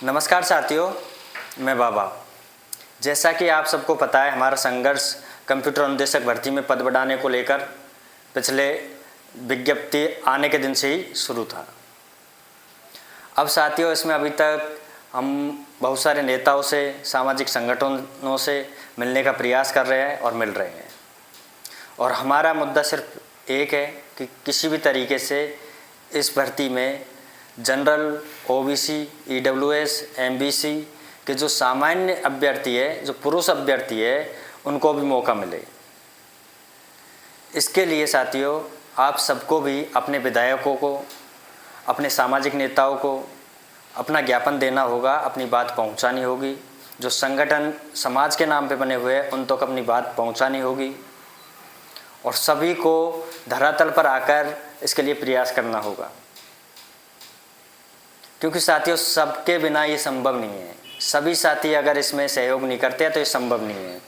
नमस्कार साथियों, मैं बाबा। जैसा कि आप सबको पता है, हमारा संघर्ष कंप्यूटर अनुदेशक भर्ती में पद बढ़ाने को लेकर पिछले विज्ञप्ति आने के दिन से ही शुरू था। अब साथियों, इसमें अभी तक हम बहुत सारे नेताओं से, सामाजिक संगठनों से मिलने का प्रयास कर रहे हैं और मिल रहे हैं। और हमारा मुद्दा सिर्फ एक है कि किसी भी तरीके से इस भर्ती में जनरल, ओबीसी, ईडब्ल्यूएस, एमबीसी के जो सामान्य अभ्यर्थी है, जो पुरुष अभ्यर्थी है, उनको भी मौका मिले। इसके लिए साथियों, आप सबको भी अपने विधायकों को, अपने सामाजिक नेताओं को अपना ज्ञापन देना होगा, अपनी बात पहुंचानी होगी। जो संगठन समाज के नाम पे बने हुए हैं, उन तक अपनी बात पहुंचानी होगी और सभी को धरातल पर आकर इसके लिए प्रयास करना होगा। क्योंकि साथियों, सबके बिना ये संभव नहीं है। सभी साथी अगर इसमें सहयोग नहीं करते हैं तो ये संभव नहीं है।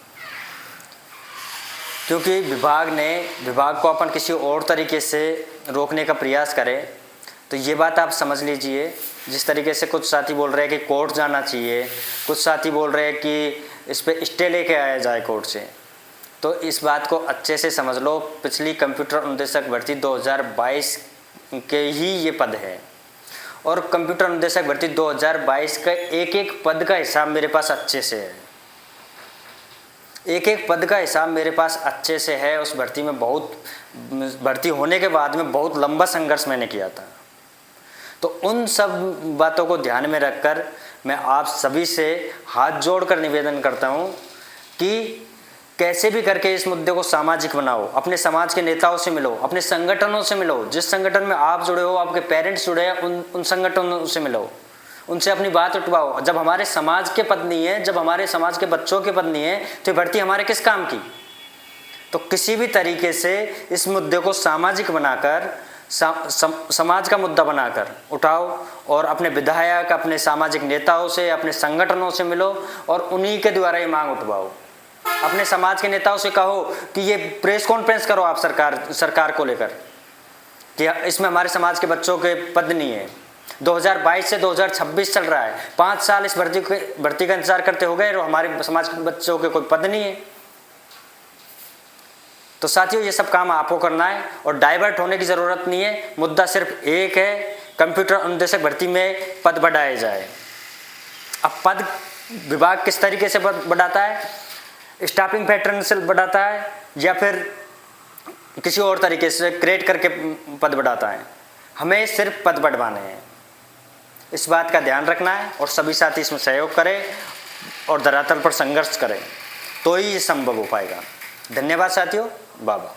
क्योंकि विभाग को अपन किसी और तरीके से रोकने का प्रयास करें तो ये बात आप समझ लीजिए। जिस तरीके से कुछ साथी बोल रहे हैं कि कोर्ट जाना चाहिए, कुछ साथी बोल रहे हैं कि इस पर स्टे लेके आया जाए कोर्ट से, तो इस बात को अच्छे से समझ लो। पिछली कंप्यूटर अनुदेशक भर्ती 2022 के ही ये पद है और कंप्यूटर अनुदेशक भर्ती 2022 का एक एक पद का हिसाब मेरे पास अच्छे से है। एक एक पद का हिसाब मेरे पास अच्छे से है। उस भर्ती में भर्ती होने के बाद में बहुत लंबा संघर्ष मैंने किया था। तो उन सब बातों को ध्यान में रखकर मैं आप सभी से हाथ जोड़कर निवेदन करता हूं कि कैसे भी करके इस मुद्दे को सामाजिक बनाओ। अपने समाज के नेताओं से मिलो, अपने संगठनों से मिलो। जिस संगठन में आप जुड़े हो, आपके पेरेंट्स जुड़े हैं, उन संगठनों से मिलो, उनसे अपनी बात उठवाओ। जब हमारे समाज के पद नहीं है, जब हमारे समाज के बच्चों के पद नहीं है, तो भर्ती हमारे किस काम की। तो किसी भी तरीके से इस मुद्दे को सामाजिक बनाकर, समाज का मुद्दा बनाकर उठाओ और अपने विधायक, अपने सामाजिक नेताओं से, अपने संगठनों से मिलो और उन्हीं के द्वारा ये मांग उठवाओ। अपने समाज के नेताओं से कहो कि ये प्रेस कॉन्फ्रेंस करो आप सरकार को लेकर कि इसमें हमारे समाज के बच्चों के पद नहीं है। 2022 से 2026 चल रहा है, 5 साल इस भर्ती का इंतजार करते हो गए और हमारे समाज के बच्चों के कोई पद नहीं है। तो साथियों, ये सब काम आपको करना है और डाइवर्ट होने की ज़रूरत नहीं है। मुद्दा सिर्फ एक है, कंप्यूटर अनुदेशक भर्ती में पद बढ़ाए जाए। अब पद विभाग किस तरीके से बढ़ाता है, स्टाफिंग पैटर्न से बढ़ाता है या फिर किसी और तरीके से क्रिएट करके पद बढ़ाता है, हमें सिर्फ पद बढ़वाने हैं। इस बात का ध्यान रखना है और सभी साथी इसमें सहयोग करें और धरातल पर संघर्ष करें, तो ही ये संभव हो पाएगा। धन्यवाद साथियों। बाबा।